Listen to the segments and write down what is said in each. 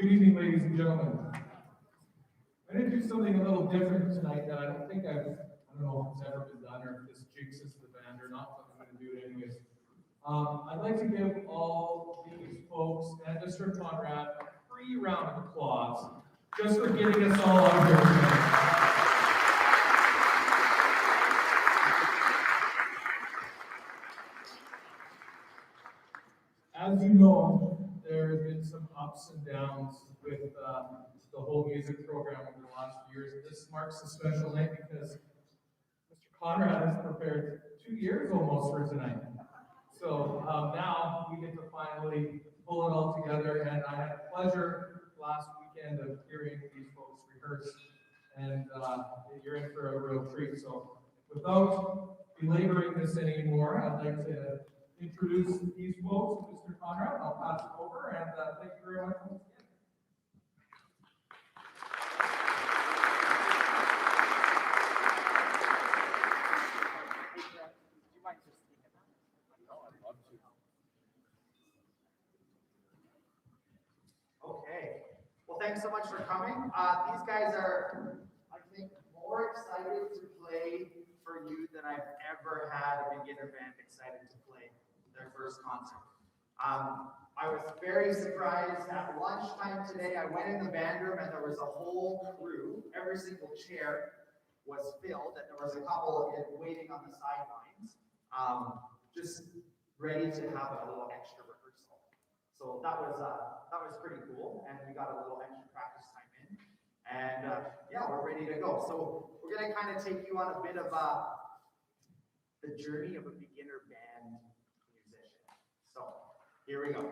Good evening, ladies and gentlemen. I'm going to do something a little different tonight that I don't know if it's ever been done or if this jinxes the band or not, but I'm going to do it anyways. I'd like to give all these folks and Mr. Conrad a free round of applause just for getting us all out here tonight. As you know, there have been some ups and downs with the whole music program over the last few years. This marks a special night because Mr. Conrad has prepared 2 years almost for tonight. So now we get to finally pull it all together, and I had the pleasure last weekend of hearing these folks rehearse, and you're in for a real treat. So without belaboring this anymore, I'd like to introduce these folks, Mr. Conrad. I'll pass it over, and thank you very much once again. Okay. Well, thanks so much for coming. These guys are, I think, more excited to play for you than I've ever had a beginner band excited to play their first concert. I was very surprised at lunchtime today. I went in the band room and there was a whole crew. Every single chair was filled, and there was a couple waiting on the sidelines, just ready to have a little extra rehearsal. So that was pretty cool, and we got a little extra practice time in, and yeah, we're ready to go. So we're gonna kind of take you on a bit of the journey of a beginner band musician. So here we go.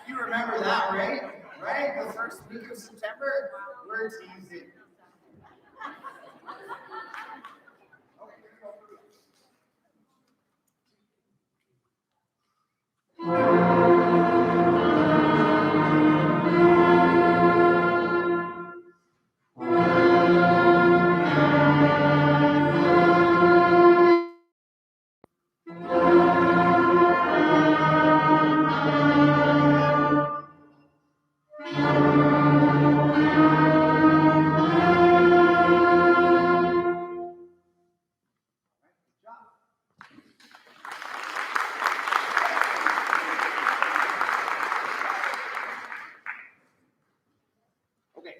You remember that, right? Right? The first week of September, we're teasing.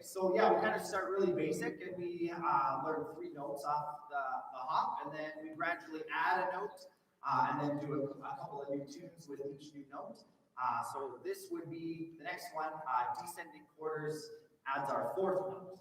So yeah, we kind of start really basic, and we learn 3 notes off the hop, and then we gradually add a note, and then do a couple of new tunes with each new note. So this would be the next one, descending quarters adds our 4th note.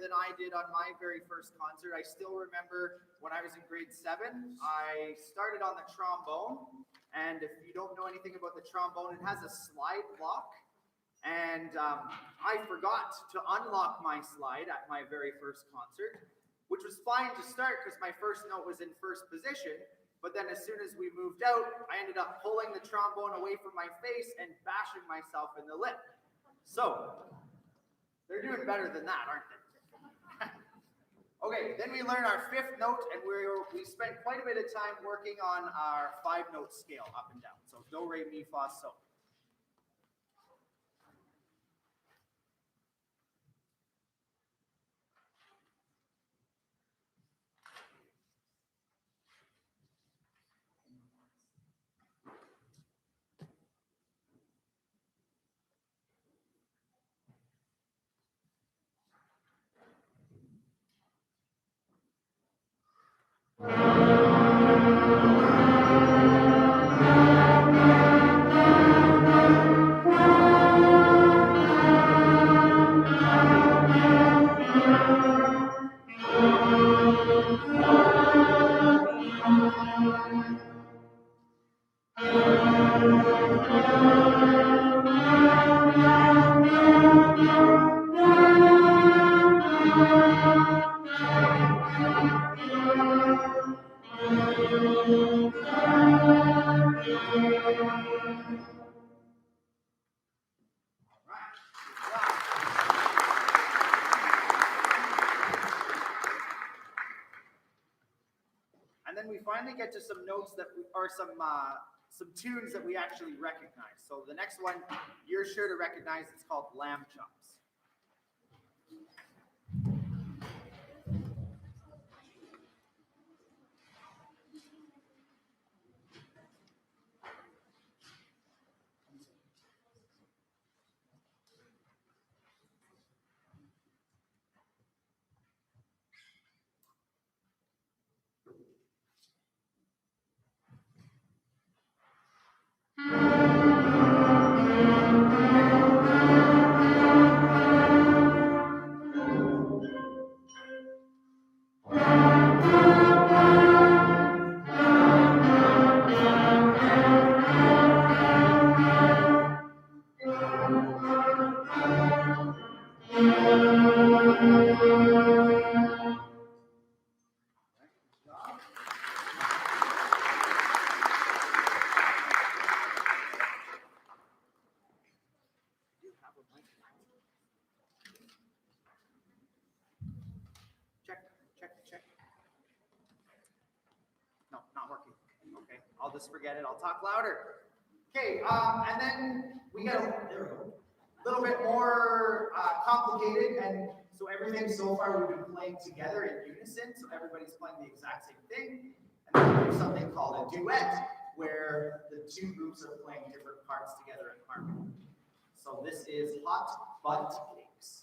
than I did on my very first concert. I still remember when I was in grade 7, I started on the trombone. And if you don't know anything about the trombone, it has a slide lock. And I forgot to unlock my slide at my very first concert, which was fine to start because my first note was in first position. But then as soon as we moved out, I ended up pulling the trombone away from my face and bashing myself in the lip. So they're doing better than that, aren't they? Okay, then we learn our 5th note, and we spent quite a bit of time working on our 5-note scale up and down. So do, re, mi, fa, so. And then we finally get to some notes that are some tunes that we actually recognize. So the next one you're sure to recognize. It's called Lamb Chops. Check. No, not working. Okay, I'll just forget it. I'll talk louder. Okay, and then we get a little bit more complicated, and so everything so far we've been playing together in unison, so everybody's playing the exact same thing. And then there's something called a duet, where the 2 groups are playing different parts together in harmony. So this is Hot Butt Cakes.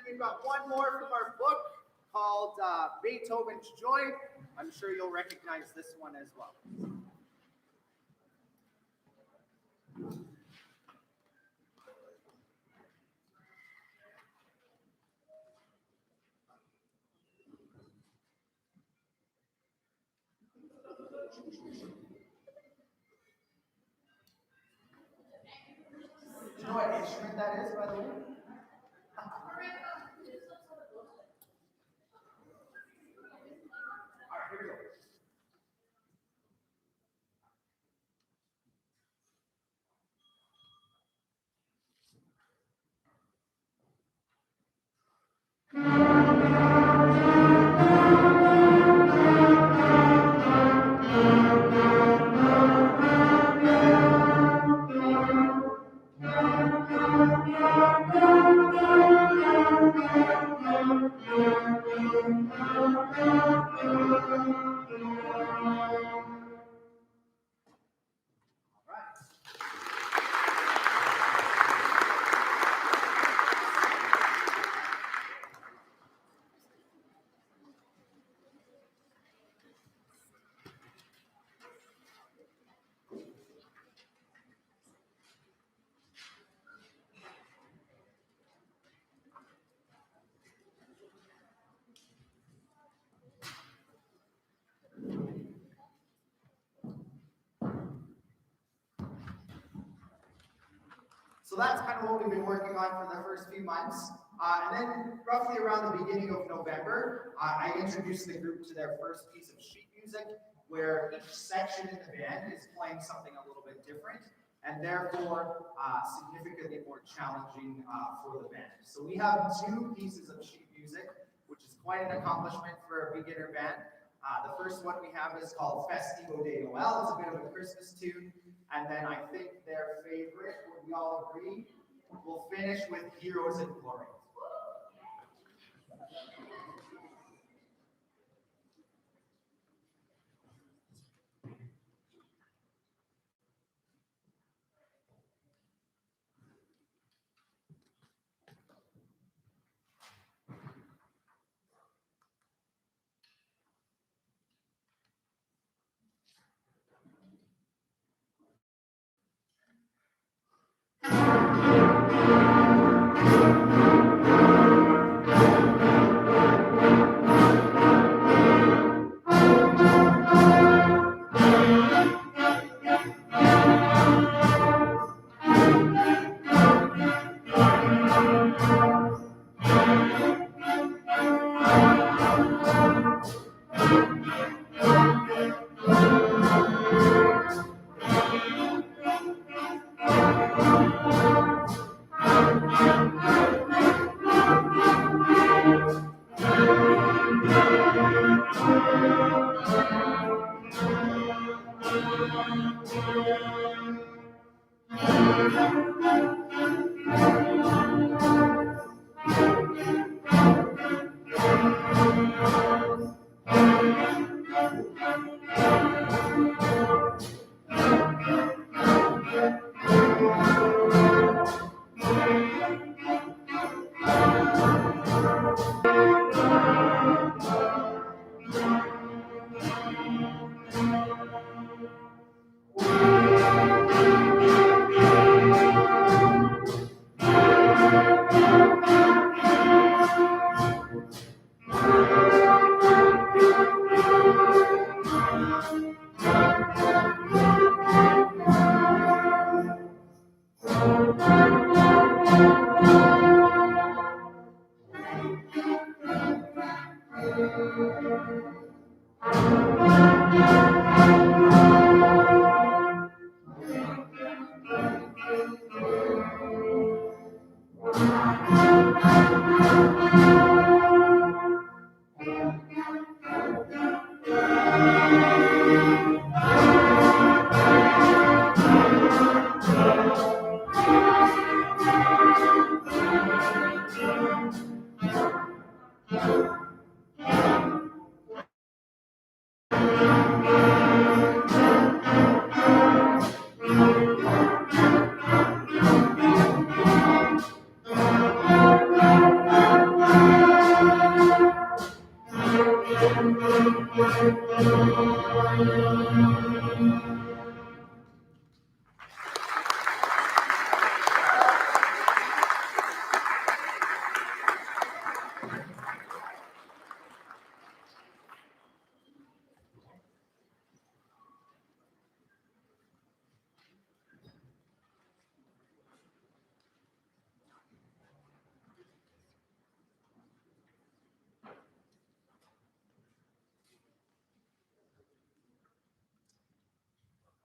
We've got one more from our book called Beethoven's Joy. I'm sure you'll recognize this one as well. you know what instrument that is, by the way? All right, here we go. So that's kind of what we've been working on for the first few months. And then roughly around the beginning of November, I introduced the group to their first piece of sheet music, where each section in the band is playing something a little bit different, and therefore significantly more challenging for the band. So we have 2 pieces of sheet music, which is quite an accomplishment for a beginner band. The first one we have is called Festivo de Noel. It's a bit of a Christmas tune. And then I think their favorite, would we all agree? We'll finish with Heroes in Glory.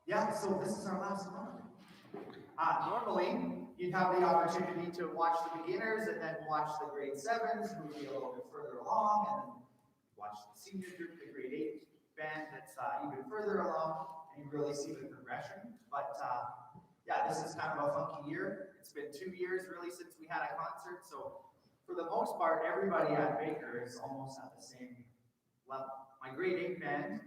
Yeah, so this is our last one. Normally, you'd have the opportunity to watch the beginners and then watch the grade 7s who would be a little bit further along, and then watch the senior group, the grade 8 band that's even further along, and you really see the progression. But yeah, this is kind of a funky year. It's been 2 years really since we had a concert, so for the most part, everybody at Baker is almost at the same level. My grade 8 band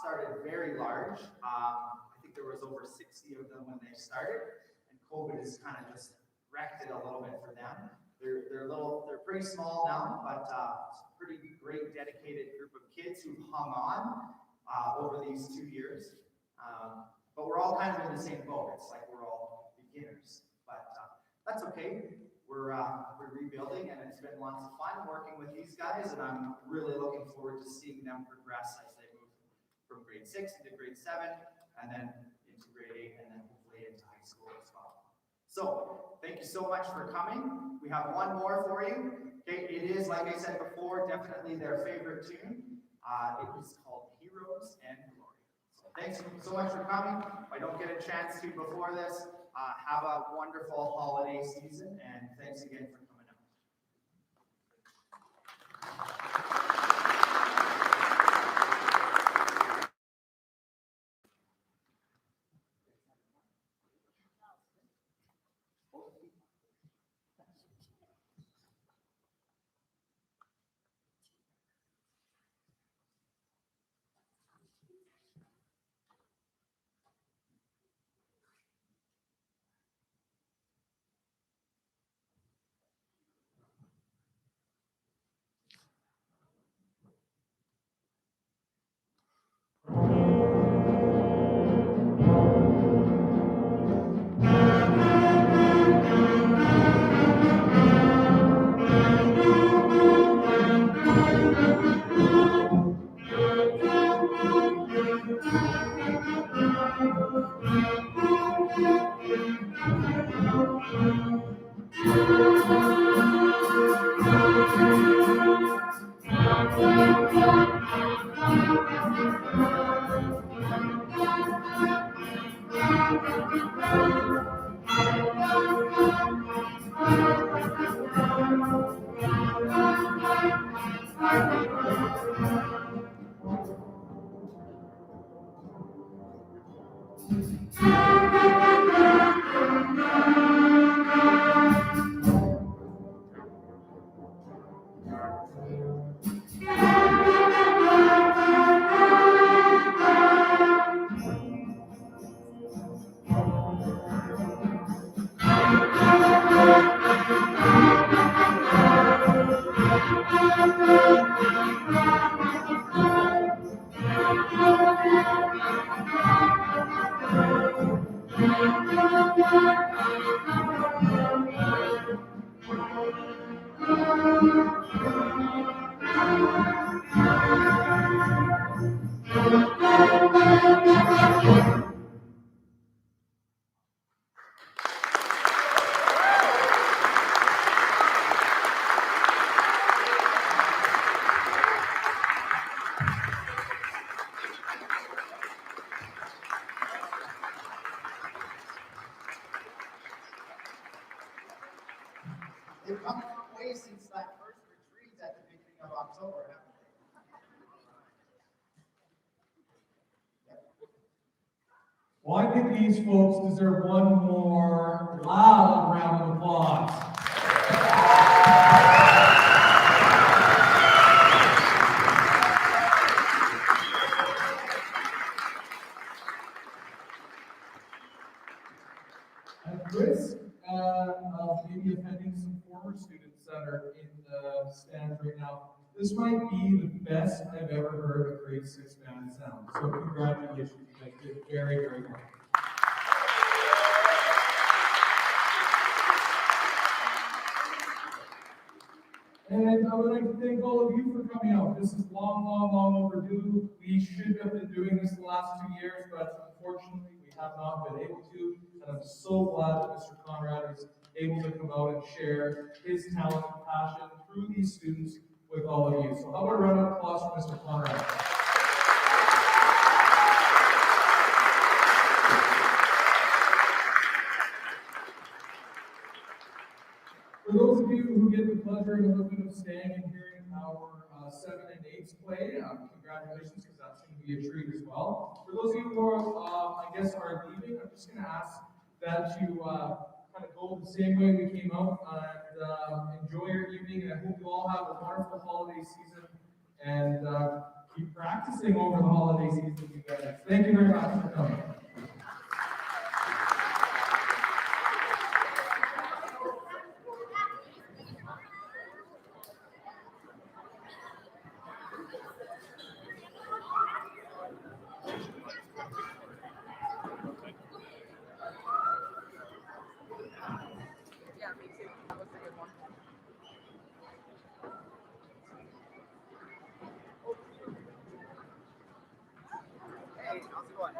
started very large. I think there was over 60 of them when they started, and COVID has kind of just wrecked it a little bit for them. They're pretty small now, but it's a pretty great dedicated group of kids who hung on over these 2 years. But we're all kind of in the same boat. It's like we're all beginners, but that's okay. We're rebuilding, and it's been lots of fun working with these guys, and I'm really looking forward to seeing them progress as they move from grade 6 into grade 7, and then into grade 8, and then hopefully into high school as well. So, thank you so much for coming. We have one more for you. Okay, it is, like I said before, definitely their favorite tune. It is called Heroes and Glory. So, thanks so much for coming. If I don't get a chance to before this, have a wonderful holiday season, and thanks again for coming out. They've come a long way since that first retreat at the beginning of October, haven't they? Well, I think these folks deserve one more loud round of applause. At risk of maybe offending some former students that are in the stands right now, this might be the best I've ever heard a grade 6 band sound. So congratulations, you guys did very, very well. And I would like to thank all of you for coming out. This is long overdue. We should have been doing this the last 2 years, but unfortunately we have not been able to. And I'm so glad that Mr. Conrad is able to come out and share his talent and passion through these students with all of you. So how about a round of applause for Mr. Conrad? pleasure in a little bit of staying and hearing our 7 and 8s play. Congratulations, because that's going to be a treat as well. For those of you who are, I guess, are leaving, I'm just going to ask that you kind of go the same way we came out and enjoy your evening. And I hope you all have a wonderful holiday season and keep practicing over the holiday season, you guys. Thank you very much for coming. Yeah, me too. That was a good one. Hey, how's it going?